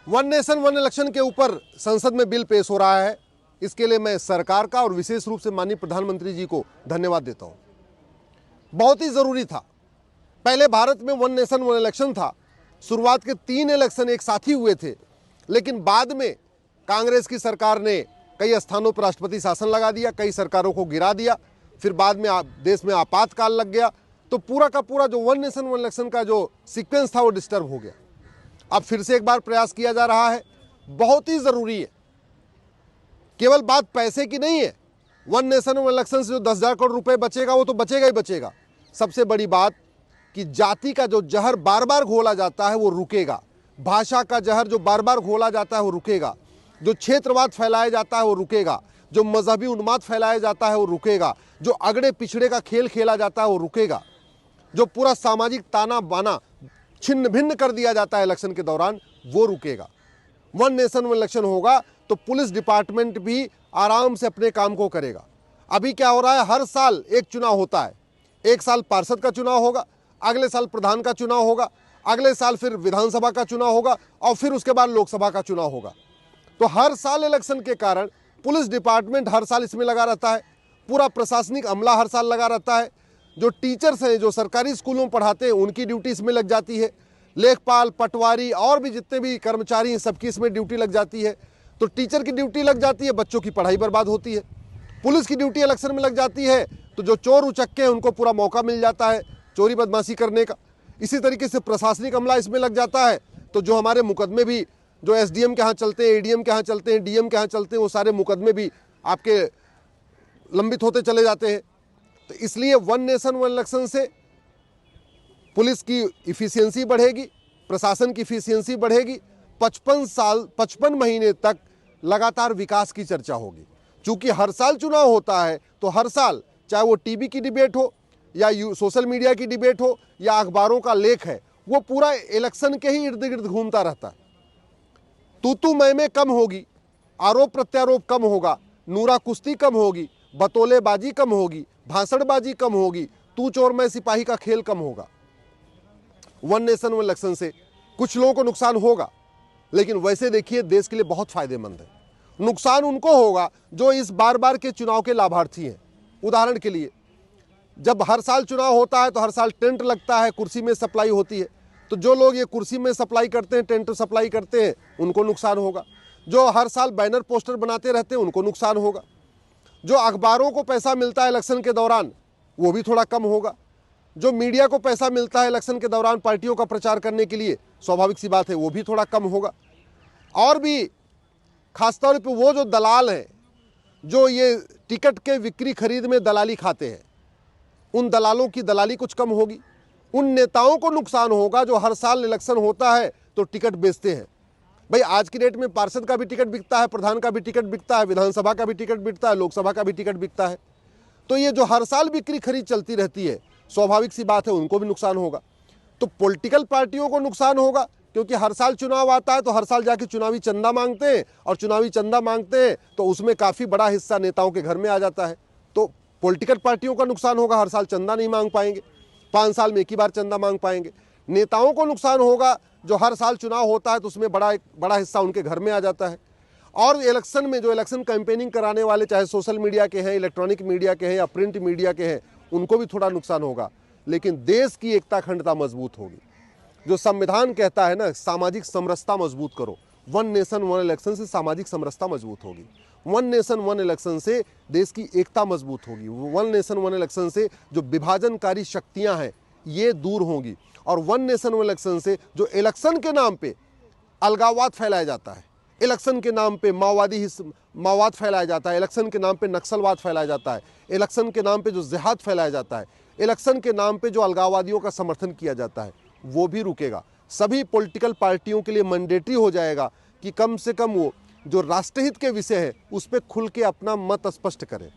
One nation one election के ऊपर संसद में बिल पेश हो रहा है। इसके लिए मैं सरकार का और विशेष रूप से माननीय प्रधानमंत्री जी को धन्यवाद देता हूं। बहुत ही जरूरी था। पहले भारत में वन नेशन वन इलेक्शन था। शुरुआत के 3 इलेक्शन एक साथ ही हुए थे, लेकिन बाद में कांग्रेस की सरकार ने कई स्थानों पर राष्ट्रपति शासन लगा दिया, कई सरकारों को गिरा दिया, फिर बाद में देश में आपातकाल लग गया, तो पूरा का पूरा जो वन नेशन वन इलेक्शन का जो सीक्वेंस था वो डिस्टर्ब हो गया। अब फिर से एक बार प्रयास किया जा रहा है, बहुत ही जरूरी है। केवल बात पैसे की नहीं है। वन नेशन वन इलेक्शन से जो 10,000 करोड़ रुपए बचेगा वो तो बचेगा ही बचेगा। सबसे बड़ी बात कि जाति का जो जहर बार बार घोला जाता है वो रुकेगा। भाषा का जहर जो बार बार घोला जाता है वो रुकेगा। जो क्षेत्रवाद फैलाया जाता है वो रुकेगा। जो मजहबी उन्माद फैलाया जाता है वो रुकेगा। जो अगड़े पिछड़े का खेल खेला जाता है वो रुकेगा। जो पूरा सामाजिक ताना बाना छिन्न भिन्न कर दिया जाता है इलेक्शन के दौरान, वो रुकेगा। वन नेशन वन इलेक्शन होगा तो पुलिस डिपार्टमेंट भी आराम से अपने काम को करेगा। अभी क्या हो रहा है, हर साल एक चुनाव होता है। एक साल पार्षद का चुनाव होगा, अगले साल प्रधान का चुनाव होगा, अगले साल फिर विधानसभा का चुनाव होगा और फिर उसके बाद लोकसभा का चुनाव होगा। तो हर साल इलेक्शन के कारण पुलिस डिपार्टमेंट हर साल इसमें लगा रहता है। पूरा प्रशासनिक अमला हर साल लगा रहता है। जो टीचर्स हैं, जो सरकारी स्कूलों में पढ़ाते हैं, उनकी ड्यूटी इसमें लग जाती है। लेखपाल, पटवारी और भी जितने भी कर्मचारी हैं, सबकी इसमें ड्यूटी लग जाती है। तो टीचर की ड्यूटी लग जाती है, बच्चों की पढ़ाई बर्बाद होती है। पुलिस की ड्यूटी इलेक्शन में लग जाती है, तो जो चोर उचक्के हैं उनको पूरा मौका मिल जाता है चोरी बदमाशी करने का। इसी तरीके से प्रशासनिक अमला इसमें लग जाता है, तो जो हमारे मुकदमे भी जो एसडीएम के यहाँ चलते हैं, एडीएम के यहाँ चलते हैं, डीएम के यहाँ चलते हैं, वो सारे मुकदमे भी आपके लंबित होते चले जाते हैं। तो इसलिए वन नेशन वन इलेक्शन से पुलिस की इफिशियंसी बढ़ेगी, प्रशासन की इफिशियंसी बढ़ेगी। 55 महीने तक लगातार विकास की चर्चा होगी। चूंकि हर साल चुनाव होता है, तो हर साल चाहे वो टीवी की डिबेट हो या सोशल मीडिया की डिबेट हो या अखबारों का लेख है, वो पूरा इलेक्शन के ही इर्द गिर्द घूमता रहता है। तू मैं कम होगी, आरोप प्रत्यारोप कम होगा, नूरा कुश्ती कम होगी, बतौलेबाजी कम होगी, भाषणबाजी कम होगी, तू चोर मैं सिपाही का खेल कम होगा। वन नेशन वन इलेक्शन से कुछ लोगों को नुकसान होगा, लेकिन वैसे देखिए देश के लिए बहुत फायदेमंद है। नुकसान उनको होगा जो इस बार बार के चुनाव के लाभार्थी हैं। उदाहरण के लिए, जब हर साल चुनाव होता है तो हर साल टेंट लगता है, कुर्सी में सप्लाई होती है। तो जो लोग ये कुर्सी में सप्लाई करते हैं, टेंट सप्लाई करते हैं, उनको नुकसान होगा। जो हर साल बैनर पोस्टर बनाते रहते हैं, उनको नुकसान होगा। जो अखबारों को पैसा मिलता है इलेक्शन के दौरान, वो भी थोड़ा कम होगा। जो मीडिया को पैसा मिलता है इलेक्शन के दौरान पार्टियों का प्रचार करने के लिए, स्वाभाविक सी बात है, वो भी थोड़ा कम होगा। और भी खासतौर पे वो जो दलाल हैं, जो ये टिकट के बिक्री खरीद में दलाली खाते हैं, उन दलालों की दलाली कुछ कम होगी। उन नेताओं को नुकसान होगा जो हर साल इलेक्शन होता है तो टिकट बेचते हैं। भाई आज की डेट में पार्षद का भी टिकट बिकता है, प्रधान का भी टिकट बिकता है, विधानसभा का भी टिकट बिकता है, लोकसभा का भी टिकट बिकता है। तो ये जो हर साल बिक्री खरीद चलती रहती है, स्वाभाविक सी बात है उनको भी नुकसान होगा। तो पॉलिटिकल पार्टियों को नुकसान होगा, क्योंकि हर साल चुनाव आता है तो हर साल जाके चुनावी चंदा मांगते हैं, और चुनावी चंदा मांगते हैं तो उसमें काफ़ी बड़ा हिस्सा नेताओं के घर में आ जाता है। तो पॉलिटिकल पार्टियों का नुकसान होगा, हर साल चंदा नहीं मांग पाएंगे, 5 साल में एक ही बार चंदा मांग पाएंगे। नेताओं को नुकसान होगा जो हर साल चुनाव होता है तो उसमें बड़ा हिस्सा उनके घर में आ जाता है। और इलेक्शन में जो इलेक्शन कैंपेनिंग कराने वाले, चाहे सोशल मीडिया के हैं, इलेक्ट्रॉनिक मीडिया के हैं या प्रिंट मीडिया के हैं, उनको भी थोड़ा नुकसान होगा। लेकिन देश की एकता अखंडता मजबूत होगी। जो संविधान कहता है ना, सामाजिक समरसता मजबूत करो, वन नेशन वन इलेक्शन से सामाजिक समरसता मजबूत होगी। वन नेशन वन इलेक्शन से देश की एकता मजबूत होगी। वन नेशन वन इलेक्शन से जो विभाजनकारी शक्तियां हैं ये दूर होंगी। और वन नेशन वन इलेक्शन से जो इलेक्शन के नाम पे अलगाववाद फैलाया जाता है, इलेक्शन के नाम पे माओवाद फैलाया जाता है, इलेक्शन के नाम पे नक्सलवाद फैलाया जाता है, इलेक्शन के नाम पे जो जिहाद फैलाया जाता है, इलेक्शन के नाम पे जो अलगाववादियों का समर्थन किया जाता है, वो भी रुकेगा। सभी पॉलिटिकल पार्टियों के लिए मैंडेटरी हो जाएगा कि कम से कम वो जो राष्ट्रहित के विषय है उस पर खुल के अपना मत स्पष्ट करें।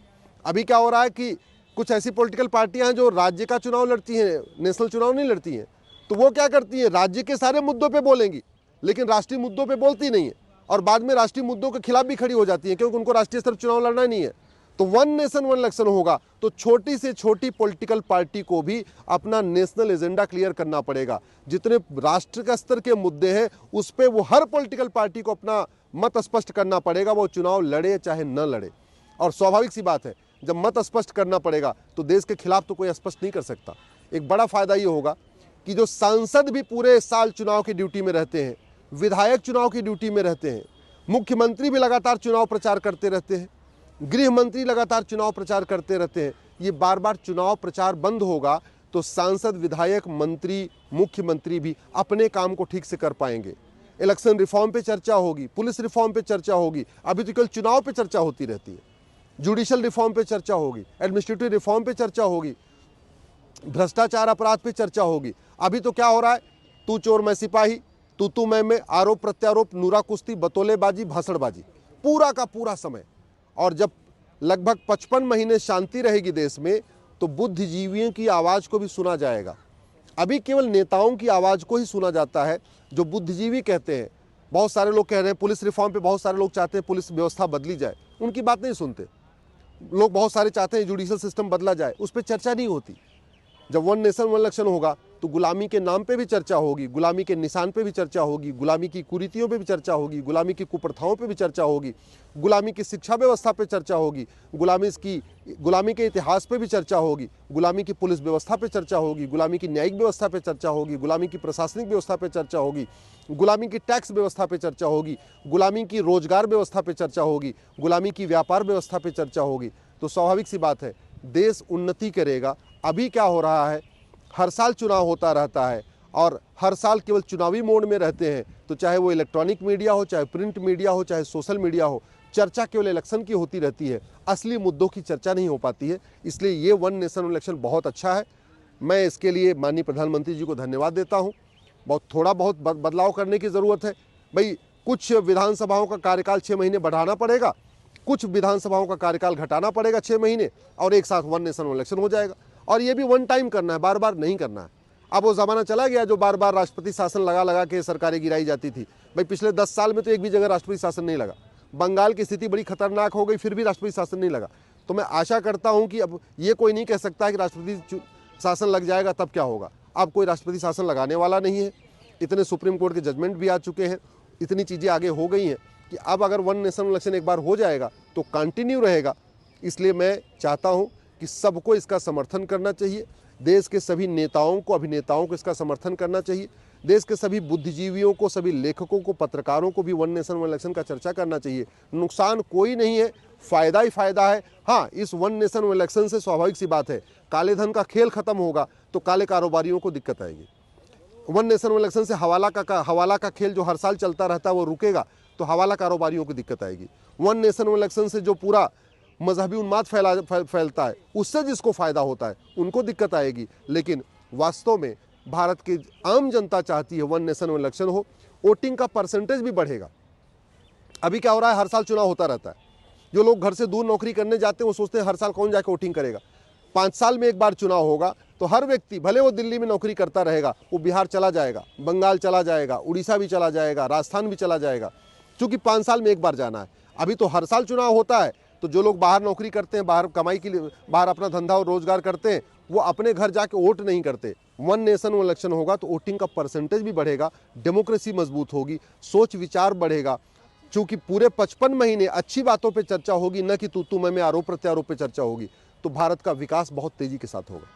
अभी क्या हो रहा है कि कुछ ऐसी पॉलिटिकल पार्टियां हैं जो राज्य का चुनाव लड़ती हैं, नेशनल चुनाव नहीं लड़ती हैं। तो वो क्या करती हैं, राज्य के सारे मुद्दों पे बोलेंगी, लेकिन राष्ट्रीय मुद्दों पे बोलती नहीं है, और बाद में राष्ट्रीय मुद्दों के खिलाफ भी खड़ी हो जाती हैं, क्योंकि उनको राष्ट्रीय स्तर चुनाव लड़ना नहीं है। तो वन नेशन वन इलेक्शन होगा तो छोटी से छोटी पॉलिटिकल पार्टी को भी अपना नेशनल एजेंडा क्लियर करना पड़ेगा। जितने राष्ट्र का स्तर के मुद्दे हैं उस पर वो हर पॉलिटिकल पार्टी को अपना मत स्पष्ट करना पड़ेगा, वो चुनाव लड़े चाहे न लड़े। और स्वाभाविक सी बात है, जब मत स्पष्ट करना पड़ेगा तो देश के खिलाफ तो कोई स्पष्ट नहीं कर सकता। एक बड़ा फायदा ये होगा कि जो सांसद भी पूरे साल चुनाव की ड्यूटी में रहते हैं, विधायक चुनाव की ड्यूटी में रहते हैं, मुख्यमंत्री भी लगातार चुनाव प्रचार करते रहते हैं, गृह मंत्री लगातार चुनाव प्रचार करते रहते हैं। ये बार बार चुनाव प्रचार बंद होगा तो सांसद, विधायक, मंत्री, मुख्यमंत्री भी अपने काम को ठीक से कर पाएंगे। इलेक्शन रिफॉर्म पे चर्चा होगी, पुलिस रिफॉर्म पे चर्चा होगी, अभी तो केवल चुनाव पे चर्चा होती रहती है, जुडिशियल रिफॉर्म पे चर्चा होगी, एडमिनिस्ट्रेटिव रिफॉर्म पे चर्चा होगी, भ्रष्टाचार अपराध पे चर्चा होगी। अभी तो क्या हो रहा है, तू चोर मैं सिपाही, तू मैं, आरोप प्रत्यारोप, नूरा कुश्ती, बतौलेबाजी, भाषणबाजी, पूरा का पूरा समय। और जब लगभग 55 महीने शांति रहेगी देश में तो बुद्धिजीवियों की आवाज़ को भी सुना जाएगा। अभी केवल नेताओं की आवाज़ को ही सुना जाता है जो बुद्धिजीवी कहते हैं। बहुत सारे लोग कह रहे हैं पुलिस रिफॉर्म पे, बहुत सारे लोग चाहते हैं पुलिस व्यवस्था बदली जाए, उनकी बात नहीं सुनते लोग। बहुत सारे चाहते हैं जुडिशियल सिस्टम बदला जाए, उस पर चर्चा नहीं होती। जब वन नेशन वन इलेक्शन होगा तो गुलामी के नाम पे भी चर्चा होगी, गुलामी के निशान पे भी चर्चा होगी, गुलामी की कुरीतियों पे भी चर्चा होगी, गुलामी की कुप्रथाओं पे भी चर्चा होगी, गुलामी की शिक्षा व्यवस्था पे चर्चा होगी, गुलामी के इतिहास पे भी चर्चा होगी, गुलामी की पुलिस व्यवस्था पे चर्चा होगी, गुलामी की न्यायिक व्यवस्था पे चर्चा होगी, गुलामी की प्रशासनिक व्यवस्था पे चर्चा होगी, गुलामी की टैक्स व्यवस्था पे चर्चा होगी, गुलामी की रोजगार व्यवस्था पे चर्चा होगी, गुलामी की व्यापार व्यवस्था पे चर्चा होगी। तो स्वाभाविक सी बात है, देश उन्नति करेगा। अभी क्या हो रहा है, हर साल चुनाव होता रहता है और हर साल केवल चुनावी मोड में रहते हैं। तो चाहे वो इलेक्ट्रॉनिक मीडिया हो, चाहे प्रिंट मीडिया हो, चाहे सोशल मीडिया हो, चर्चा केवल इलेक्शन की होती रहती है, असली मुद्दों की चर्चा नहीं हो पाती है। इसलिए ये वन नेशन इलेक्शन बहुत अच्छा है। मैं इसके लिए माननीय प्रधानमंत्री जी को धन्यवाद देता हूँ। थोड़ा बहुत बदलाव करने की ज़रूरत है भाई। कुछ विधानसभाओं का कार्यकाल 6 महीने बढ़ाना पड़ेगा, कुछ विधानसभाओं का कार्यकाल घटाना पड़ेगा 6 महीने, और एक साथ वन नेशन इलेक्शन हो जाएगा। और ये भी वन टाइम करना है, बार बार नहीं करना है। अब वो ज़माना चला गया जो बार बार राष्ट्रपति शासन लगा लगा के सरकारें गिराई जाती थी। भाई पिछले 10 साल में तो एक भी जगह राष्ट्रपति शासन नहीं लगा। बंगाल की स्थिति बड़ी खतरनाक हो गई, फिर भी राष्ट्रपति शासन नहीं लगा। तो मैं आशा करता हूँ कि अब ये कोई नहीं कह सकता कि राष्ट्रपति शासन लग जाएगा तब क्या होगा। अब कोई राष्ट्रपति शासन लगाने वाला नहीं है। इतने सुप्रीम कोर्ट के जजमेंट भी आ चुके हैं, इतनी चीज़ें आगे हो गई हैं कि अब अगर वन नेशन इलेक्शन एक बार हो जाएगा तो कंटिन्यू रहेगा। इसलिए मैं चाहता हूँ कि सबको इसका समर्थन करना चाहिए। देश के सभी नेताओं को, अभिनेताओं को इसका समर्थन करना चाहिए। देश के सभी बुद्धिजीवियों को, सभी लेखकों को, पत्रकारों को भी वन नेशन वन इलेक्शन का चर्चा करना चाहिए। नुकसान कोई नहीं है, फ़ायदा ही फ़ायदा है। हाँ, इस वन नेशन वन इलेक्शन से स्वाभाविक सी बात है, काले धन का खेल खत्म होगा तो काले कारोबारियों को दिक्कत आएगी। वन नेशन वन इलेक्शन से हवाला का खेल जो हर साल चलता रहता है वो रुकेगा तो हवाला कारोबारियों को दिक्कत आएगी। वन नेशन वन इलेक्शन से जो पूरा मजहबी उन्माद फैलता है उससे जिसको फ़ायदा होता है उनको दिक्कत आएगी। लेकिन वास्तव में भारत की आम जनता चाहती है वन नेशन वन इलेक्शन हो, वोटिंग का परसेंटेज भी बढ़ेगा। अभी क्या हो रहा है, हर साल चुनाव होता रहता है। जो लोग घर से दूर नौकरी करने जाते हैं वो सोचते हैं हर साल कौन जाके वोटिंग करेगा। 5 साल में एक बार चुनाव होगा तो हर व्यक्ति, भले वो दिल्ली में नौकरी करता रहेगा, वो बिहार चला जाएगा, बंगाल चला जाएगा, उड़ीसा भी चला जाएगा, राजस्थान भी चला जाएगा, क्योंकि 5 साल में एक बार जाना है। अभी तो हर साल चुनाव होता है तो जो लोग बाहर नौकरी करते हैं, बाहर कमाई के लिए, बाहर अपना धंधा और रोजगार करते हैं, वो अपने घर जाके वोट नहीं करते। वन नेशन वन इलेक्शन होगा तो वोटिंग का परसेंटेज भी बढ़ेगा, डेमोक्रेसी मजबूत होगी, सोच विचार बढ़ेगा। चूंकि पूरे 55 महीने अच्छी बातों पे चर्चा होगी, न कि तू मैं आरोप प्रत्यारोप पे चर्चा होगी, तो भारत का विकास बहुत तेजी के साथ होगा।